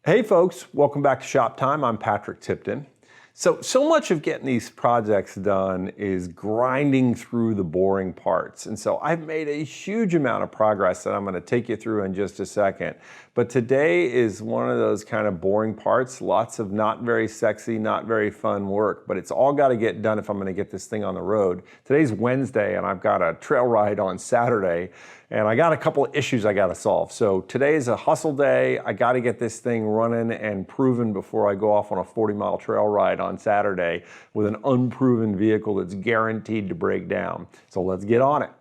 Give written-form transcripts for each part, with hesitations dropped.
Hey folks, welcome back to Shop Time. I'm Patrick Tipton. So much of getting these projects done is grinding through the boring parts. And so I've made a huge amount of progress that I'm going to take you through in just a second. But today is one of those kind of boring parts, lots of not very sexy, not very fun work, but it's all got to get done if I'm going to get this thing on the road. Today's Wednesday and I've got a trail ride on Saturday. And I got a couple of issues I got to solve. So today is a hustle day. I got to get this thing running and proven before I go off on a 40-mile trail ride on Saturday with an unproven vehicle that's guaranteed to break down. So let's get on it.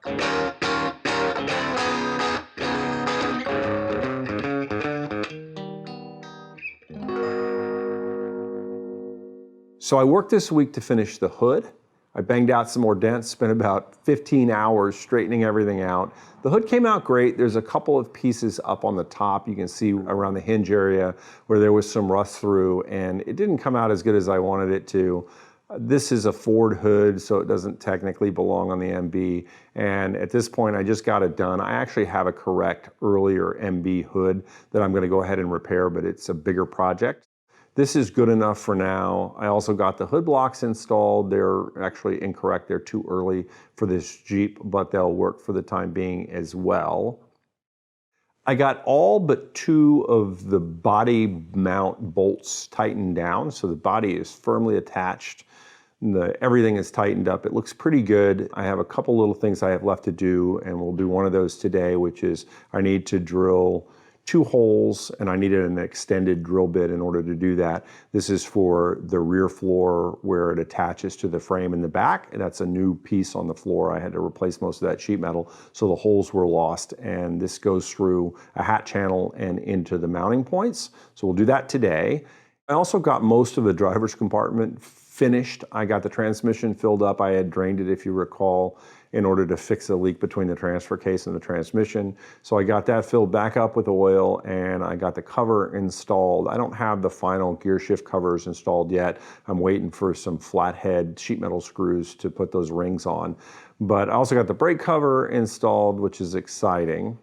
So I worked this week to finish the hood. I banged out some more dents, spent about 15 hours straightening everything out. The hood came out great. There's a couple of pieces up on the top. You can see around the hinge area where there was some rust through, and it didn't come out as good as I wanted it to. This is a Ford hood, so it doesn't technically belong on the MB. And at this point, I just got it done. I actually have a correct earlier MB hood that I'm gonna go ahead and repair, but it's a bigger project. This is good enough for now. I also got the hood blocks installed. They're actually incorrect. They're too early for this Jeep, but they'll work for the time being as well. I got all but 2 of the body mount bolts tightened down, so the body is firmly attached. Everything is tightened up. It looks pretty good. I have a couple little things I have left to do, and we'll do one of those today, which is I need to drill 2 holes, and I needed an extended drill bit in order to do that. This is for the rear floor where it attaches to the frame in the back. And that's a new piece on the floor. I had to replace most of that sheet metal, so the holes were lost. And this goes through a hat channel and into the mounting points. So we'll do that today. I also got most of the driver's compartment finished. I got the transmission filled up. I had drained it, if you recall, in order to fix a leak between the transfer case and the transmission. So I got that filled back up with oil, and I got the cover installed. I don't have the final gear shift covers installed yet. I'm waiting for some flathead sheet metal screws to put those rings on. But I also got the brake cover installed, which is exciting.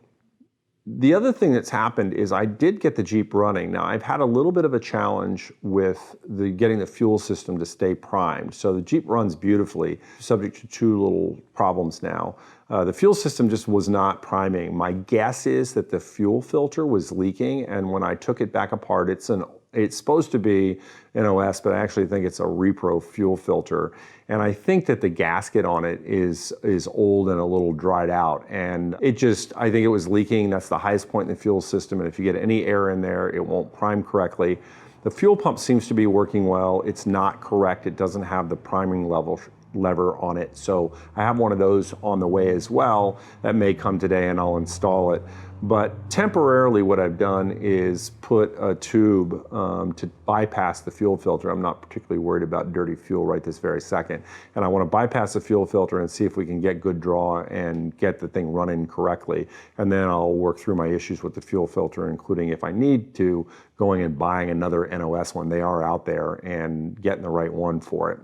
The other thing that's happened is I did get the Jeep running. Now, I've had a little bit of a challenge with getting the fuel system to stay primed. So the Jeep runs beautifully, subject to 2 little problems now. The fuel system just was not priming. My guess is that the fuel filter was leaking, and when I took it back apart, it's supposed to be an OS, but I actually think it's a repro fuel filter. And I think that the gasket on it is old and a little dried out. And I think it was leaking. That's the highest point in the fuel system. And if you get any air in there, it won't prime correctly. The fuel pump seems to be working well. It's not correct. It doesn't have the priming lever on it. So I have one of those on the way as well. That may come today and I'll install it. But temporarily what I've done is put a tube to bypass the fuel filter. I'm not particularly worried about dirty fuel right this very second. And I want to bypass the fuel filter and see if we can get good draw and get the thing running correctly. And then I'll work through my issues with the fuel filter, including if I need to, going and buying another NOS one. They are out there, and getting the right one for it.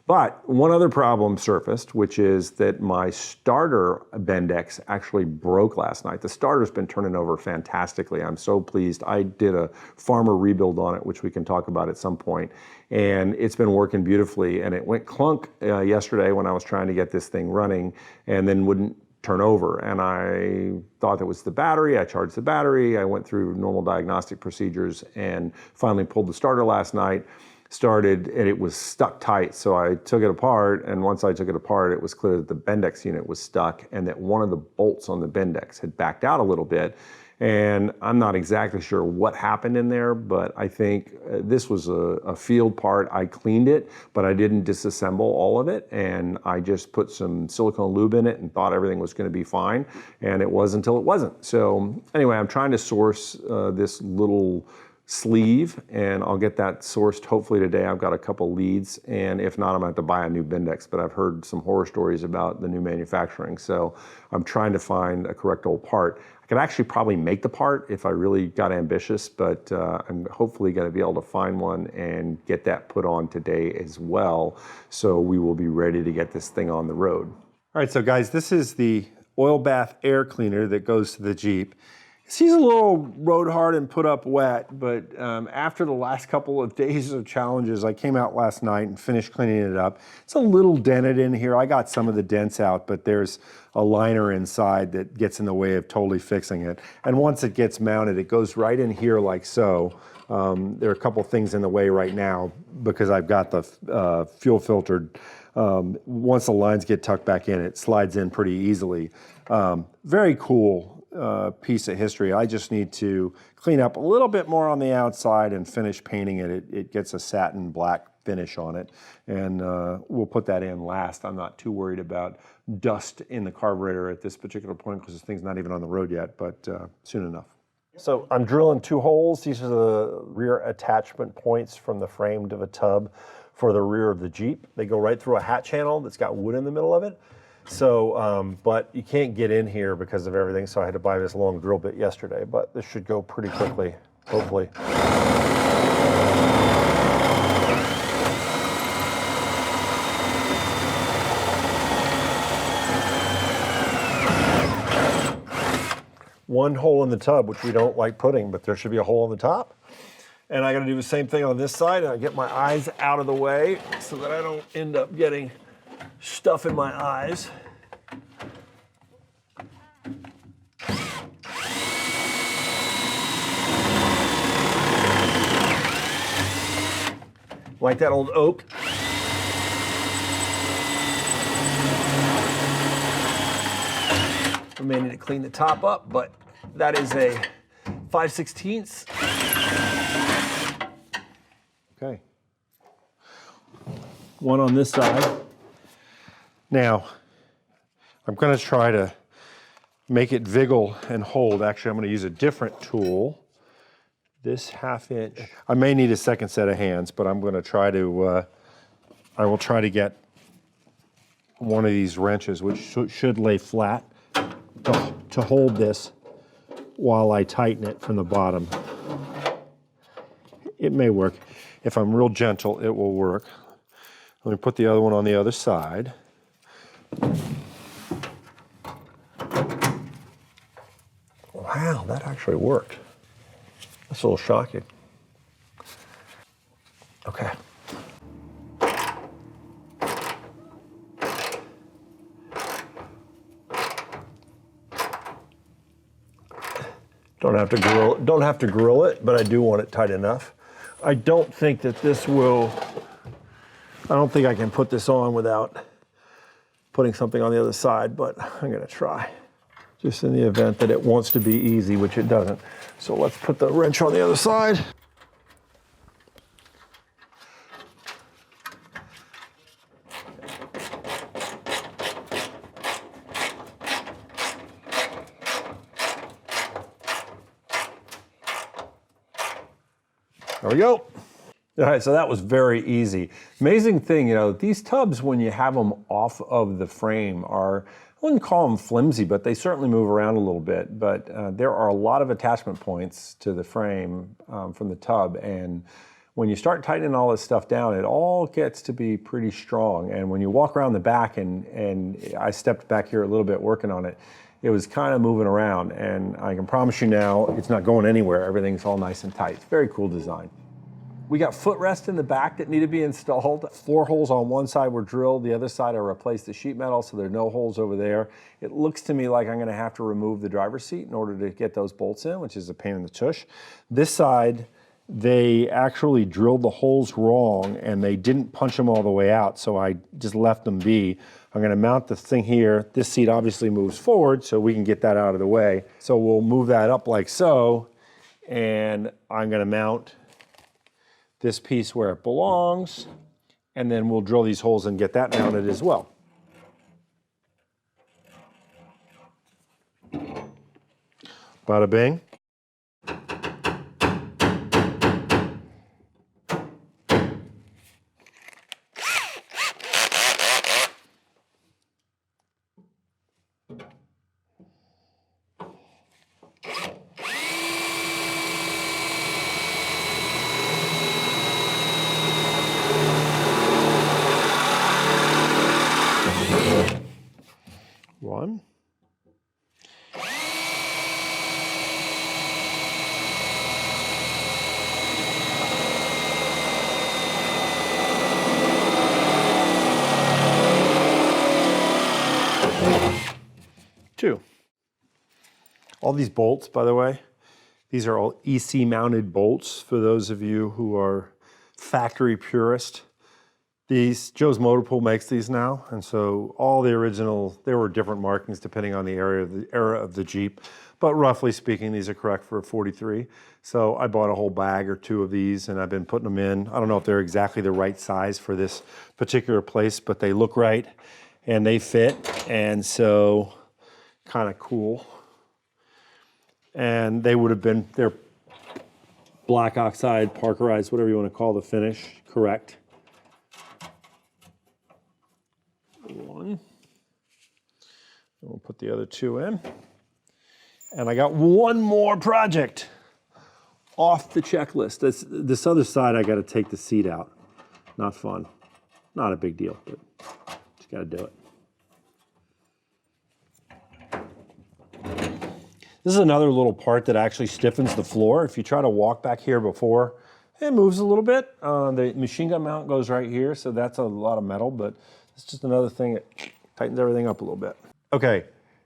But one other problem surfaced, which is that my starter Bendix actually broke last night. The starter's been turning over fantastically. I'm so pleased. I did a farmer rebuild on it, which we can talk about at some point, and it's been working beautifully. And it went clunk yesterday when I was trying to get this thing running, and then wouldn't turn over. And I thought it was the battery. I charged the battery. I went through normal diagnostic procedures and finally pulled the starter last night. Started, and it was stuck tight. So I took it apart, and once I took it apart, it was clear that the Bendix unit was stuck and that one of the bolts on the Bendix had backed out a little bit. And I'm not exactly sure what happened in there, but I think this was a field part. I cleaned it, but I didn't disassemble all of it. And I just put some silicone lube in it and thought everything was gonna be fine. And it was until it wasn't. So anyway, I'm trying to source this little sleeve, and I'll get that sourced hopefully today. I've got a couple leads, and if not, I'm gonna have to buy a new Bendix, but I've heard some horror stories about the new manufacturing, so I'm trying to find a correct old part. I could actually probably make the part if I really got ambitious, but I'm hopefully gonna be able to find one and get that put on today as well, so we will be ready to get this thing on the road. All right, so guys, this is the oil bath air cleaner that goes to the Jeep. She's a little rode hard and put up wet, but after the last couple of days of challenges, I came out last night and finished cleaning it up. It's a little dented in here. I got some of the dents out, but there's a liner inside that gets in the way of totally fixing it. And once it gets mounted, it goes right in here like so. There are a couple things in the way right now because I've got the fuel filtered. Once the lines get tucked back in, it slides in pretty easily. Very cool piece of history. I just need to clean up a little bit more on the outside and finish painting it. It gets a satin black finish on it, and we'll put that in last. I'm not too worried about dust in the carburetor at this particular point because this thing's not even on the road yet, but soon enough. So I'm drilling 2 holes. These are the rear attachment points from the frame to the tub for the rear of the Jeep. They go right through a hat channel that's got wood in the middle of it. So, but you can't get in here because of everything, so I had to buy this long drill bit yesterday, but this should go pretty quickly, hopefully. One hole in the tub, which we don't like putting, but there should be a hole on the top. And I gotta do the same thing on this side, and I get my eyes out of the way so that I don't end up getting stuff in my eyes. Like that old oak. I may need to clean the top up, but that is a 5/16. Okay. One on this side. Now, I'm going to try to make it wiggle and hold. Actually, I'm going to use a different tool. This 1/2 inch. I may need a second set of hands, but I'm going to try to, I will try to get one of these wrenches, which should lay flat, to hold this while I tighten it from the bottom. It may work. If I'm real gentle, it will work. Let me put the other one on the other side. Wow, that actually worked. That's a little shocking. Okay. Don't have to grill it, but I do want it tight enough. I don't think that this will, I don't think I can put this on without putting something on the other side, but I'm gonna try. Just in the event that it wants to be easy, which it doesn't. So let's put the wrench on the other side. There we go. All right, so that was very easy. Amazing thing, you know, these tubs, when you have them off of the frame, are, I wouldn't call them flimsy, but they certainly move around a little bit. But there are a lot of attachment points to the frame from the tub. And when you start tightening all this stuff down, it all gets to be pretty strong. And when you walk around the back, and I stepped back here a little bit working on it, it was kind of moving around. And I can promise you now, it's not going anywhere. Everything's all nice and tight. It's a very cool design. We got footrests in the back that need to be installed. 4 holes on one side were drilled. The other side I replaced the sheet metal, so there are no holes over there. It looks to me like I'm gonna have to remove the driver's seat in order to get those bolts in, which is a pain in the tush. This side, they actually drilled the holes wrong and they didn't punch them all the way out, so I just left them be. I'm gonna mount this thing here. This seat obviously moves forward, so we can get that out of the way. So we'll move that up like so, and I'm gonna mount this piece where it belongs, and then we'll drill these holes and get that mounted as well. Bada bing. One. All these bolts, by the way, these are all EC mounted bolts for those of you who are factory purist. Joe's Motor Pool makes these now, and so all the original, there were different markings depending on the era of the Jeep, but roughly speaking, these are correct for a 43. So I bought a whole bag or two of these, and I've been putting them in. I don't know if they're exactly the right size for this particular place, but they look right, and they fit, and so kind of cool. And they would have been, they're black oxide, Parkerized, whatever you want to call the finish, correct. One. And we'll put the other two in. And I got one more project off the checklist. This other side, I got to take the seat out. Not fun. Not a big deal, but just got to do it. This is another little part that actually stiffens the floor. If you try to walk back here before, it moves a little bit. The machine gun mount goes right here, so that's a lot of metal, but it's just another thing that tightens everything up a little bit. Okay,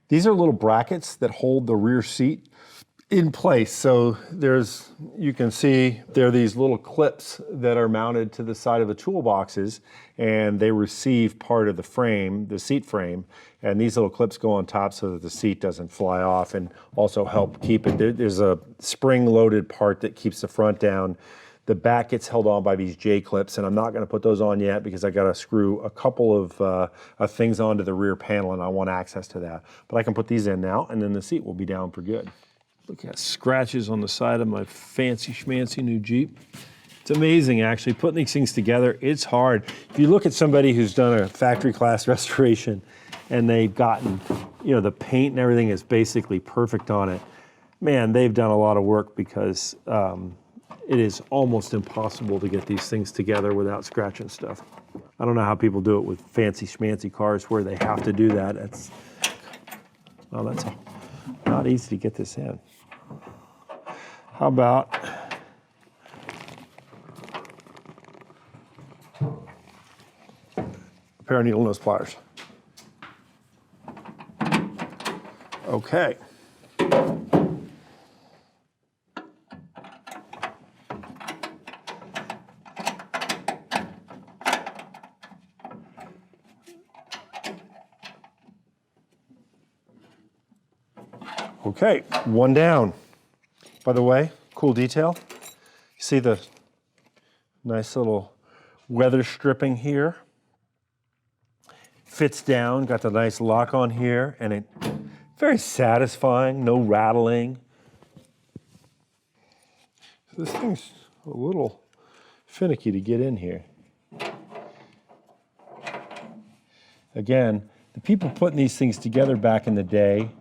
these are little brackets that hold the rear seat in place. So you can see there are these little clips that are mounted to the side of the toolboxes, and they receive part of the frame, the seat frame, and these little clips go on top so that the seat doesn't fly off and also help keep it. There's a spring-loaded part that keeps the front down. The back gets held on by these J-clips, and I'm not going to put those on yet because I got to screw a couple of things onto the rear panel, and I want access to that. But I can put these in now, and then the seat will be down for good. Look at scratches on the side of my fancy schmancy new Jeep. It's amazing, actually, putting these things together. It's hard. If you look at somebody who's done a factory class restoration and they've gotten, the paint and everything is basically perfect on it, man, they've done a lot of work because it is almost impossible to get these things together without scratching stuff. I don't know how people do it with fancy schmancy cars where they have to do that. That's not easy to get this in. How about a pair of needle nose pliers? Okay. Okay, one down. By the way, cool detail. You see the nice little weather stripping here. Fits down, got the nice lock on here, and it very satisfying, no rattling. This thing's a little finicky to get in here. Again, the people putting these things together back in the day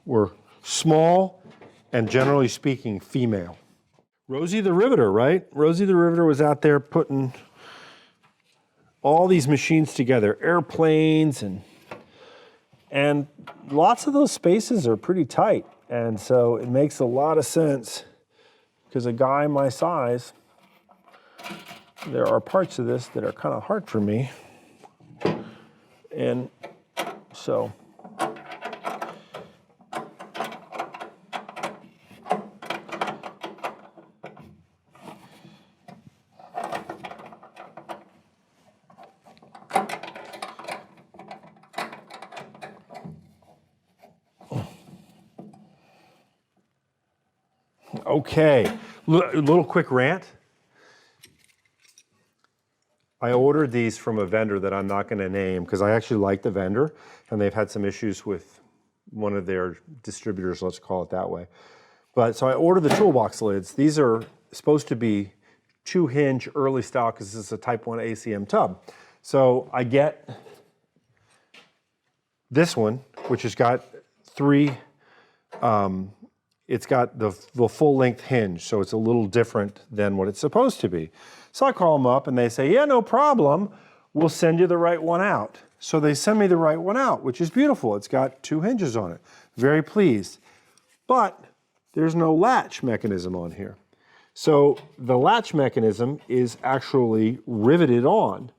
were small and, generally speaking, female. Rosie the Riveter, right? Rosie the Riveter was out there putting all these machines together, airplanes, and lots of those spaces are pretty tight. And so it makes a lot of sense because a guy my size, there are parts of this that are kind of hard for me. And so okay, little quick rant. I ordered these from a vendor that I'm not going to name because I actually like the vendor, and they've had some issues with one of their distributors, let's call it that way. But so I ordered the toolbox lids. These are supposed to be 2-hinge early style because this is a Type 1 ACM tub. So I get this one, which has got it's got the full length hinge, so it's a little different than what it's supposed to be. So I call them up and they say, yeah, no problem, we'll send you the right one out. So they send me the right one out, which is beautiful. It's got 2 hinges on it. Very pleased. But there's no latch mechanism on here. So the latch mechanism is actually riveted on.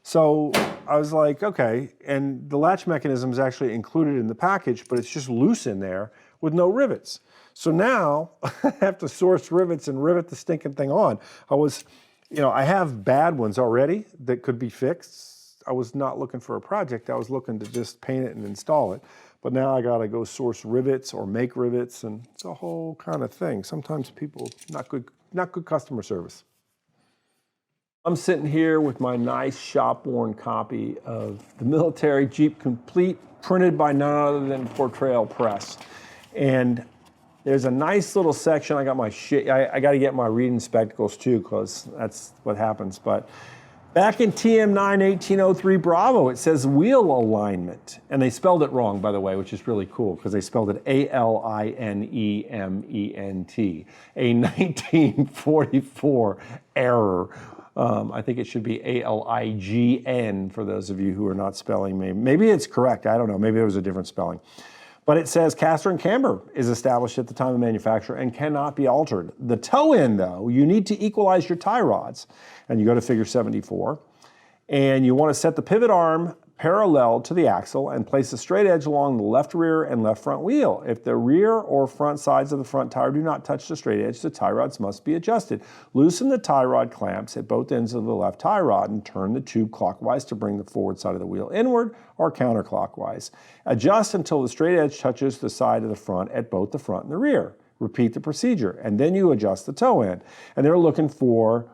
So I was like, okay, and the latch mechanism is actually included in the package, but it's just loose in there with no rivets. So now I have to source rivets and rivet the stinking thing on. I have bad ones already that could be fixed. I was not looking for a project. I was looking to just paint it and install it. But now I gotta go source rivets or make rivets, and it's a whole kind of thing. Sometimes people, not good customer service. I'm sitting here with my nice shop-worn copy of the Military Jeep Complete, printed by none other than Portrayal Press. And there's a nice little section. I got my I got to get my reading spectacles too, because that's what happens. But back in TM9 1803 Bravo, it says wheel alignment. And they spelled it wrong, by the way, which is really cool, because they spelled it ALINEMENT, a 1944 error. I think it should be ALIGN for those of you who are not spelling me. Maybe it's correct, I don't know, maybe there was a different spelling. But it says caster and camber is established at the time of manufacture and cannot be altered. The toe end though, you need to equalize your tie rods. And you go to figure 74. And you want to set the pivot arm parallel to the axle and place a straight edge along the left rear and left front wheel. If the rear or front sides of the front tire do not touch the straight edge, the tie rods must be adjusted. Loosen the tie rod clamps at both ends of the left tie rod and turn the tube clockwise to bring the forward side of the wheel inward or counterclockwise. Adjust until the straight edge touches the side of the front at both the front and the rear. Repeat the procedure, and then you adjust the toe end. And they're looking for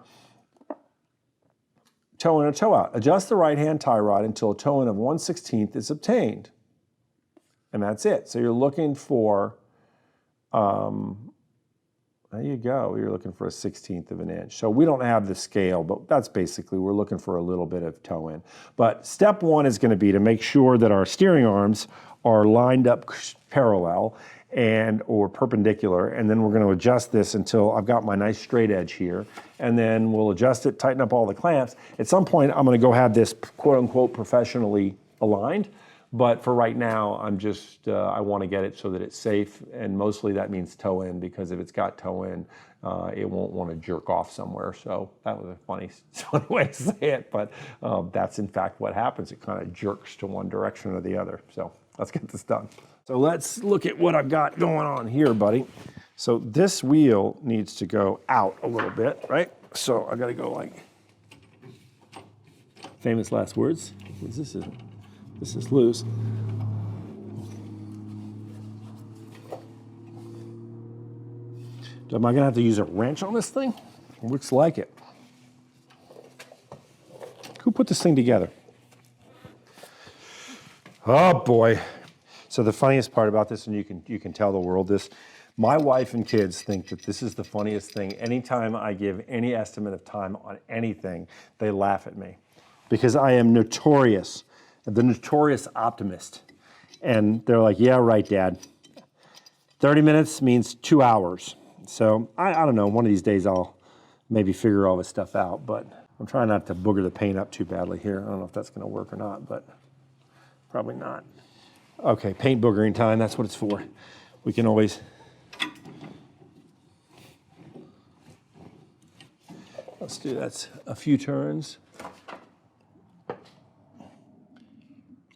toe in or toe out. Adjust the right-hand tie rod until a toe in of 1/16 is obtained. And that's it. So you're looking for, there you go, you're looking for a 1/16 of an inch. So we don't have the scale, but that's basically, we're looking for a little bit of toe in. But step one is going to be to make sure that our steering arms are lined up parallel or perpendicular, and then we're going to adjust this until I've got my nice straight edge here, and then we'll adjust it, tighten up all the clamps. At some point, I'm going to go have this quote-unquote professionally aligned, but for right now, I'm just, I want to get it so that it's safe, and mostly that means toe in, because if it's got toe in, it won't want to jerk off somewhere. So that was a funny way to say it, but that's in fact what happens. It kind of jerks to one direction or the other. So let's get this done. So let's look at what I've got going on here, buddy. So this wheel needs to go out a little bit, right? So I gotta go like, famous last words. This is loose. Am I gonna have to use a wrench on this thing? It looks like it. Who put this thing together? Oh boy. So the funniest part about this, and you can tell the world this, my wife and kids think that this is the funniest thing. Anytime I give any estimate of time on anything, they laugh at me, because I am notorious, the notorious optimist. And they're like, yeah, right, Dad. 30 minutes means 2 hours. So I don't know, one of these days I'll maybe figure all this stuff out, but I'm trying not to booger the paint up too badly here. I don't know if that's gonna work or not, but probably not. Okay, paint boogering time, that's what it's for. We can always, let's do that a few turns.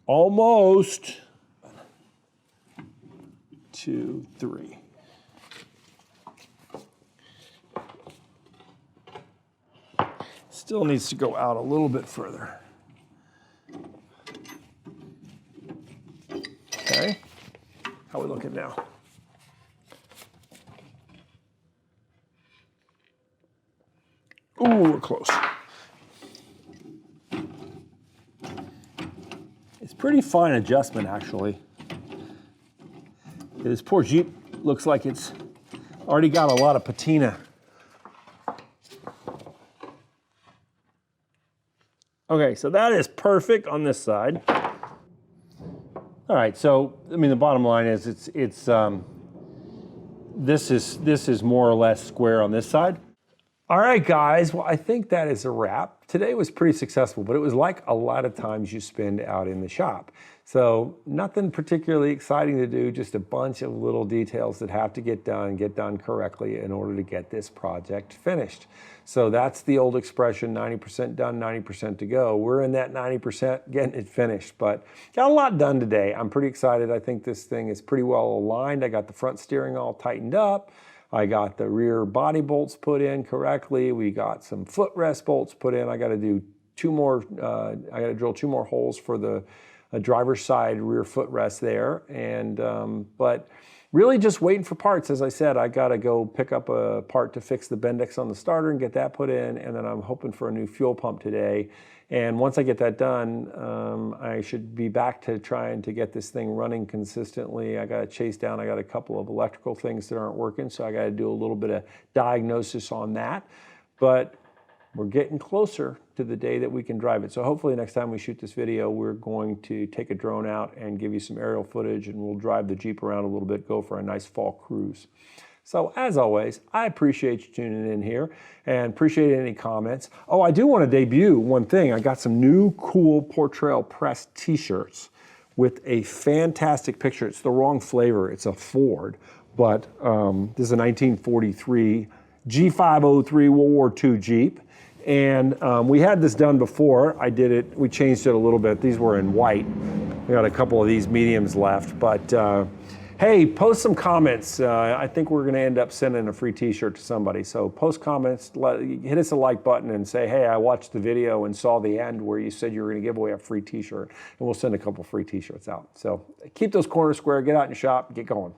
Almost. 2, 3. Still needs to go out a little bit further. Okay, how are we looking now? Ooh, we're close. It's pretty fine adjustment, actually. This poor Jeep looks like it's already got a lot of patina. Okay, so that is perfect on this side. All right, so I mean the bottom line is this is more or less square on this side. All right, guys. Well, I think that is a wrap. Today was pretty successful, but it was like a lot of times you spend out in the shop. So nothing particularly exciting to do, just a bunch of little details that have to get done correctly in order to get this project finished. So that's the old expression, 90% done, 90% to go. We're in that 90% getting it finished, but got a lot done today. I'm pretty excited. I think this thing is pretty well aligned. I got the front steering all tightened up. I got the rear body bolts put in correctly. We got some footrest bolts put in. I got to do two more, I got to drill 2 more holes for the driver's side rear footrest there. And, but really just waiting for parts. As I said, I got to go pick up a part to fix the Bendix on the starter and get that put in. And then I'm hoping for a new fuel pump today. And once I get that done, I should be back to trying to get this thing running consistently. I got to chase down, I got a couple of electrical things that aren't working, so I got to do a little bit of diagnosis on that. But we're getting closer to the day that we can drive it. So hopefully next time we shoot this video, we're going to take a drone out and give you some aerial footage, and we'll drive the Jeep around a little bit, go for a nice fall cruise. So as always, I appreciate you tuning in here and appreciate any comments. Oh, I do want to debut one thing. I got some new cool Portrayal press t-shirts with a fantastic picture. It's the wrong flavor. It's a Ford, but this is a 1943 G503 World War II Jeep. And we had this done before. I did it, we changed it a little bit. These were in white. We got a couple of these mediums left, but hey, post some comments. I think we're gonna end up sending a free t-shirt to somebody. So post comments, hit us a like button and say, hey, I watched the video and saw the end where you said you were gonna give away a free t-shirt, and we'll send a couple free t-shirts out. So keep those corners square, get out and shop, get going.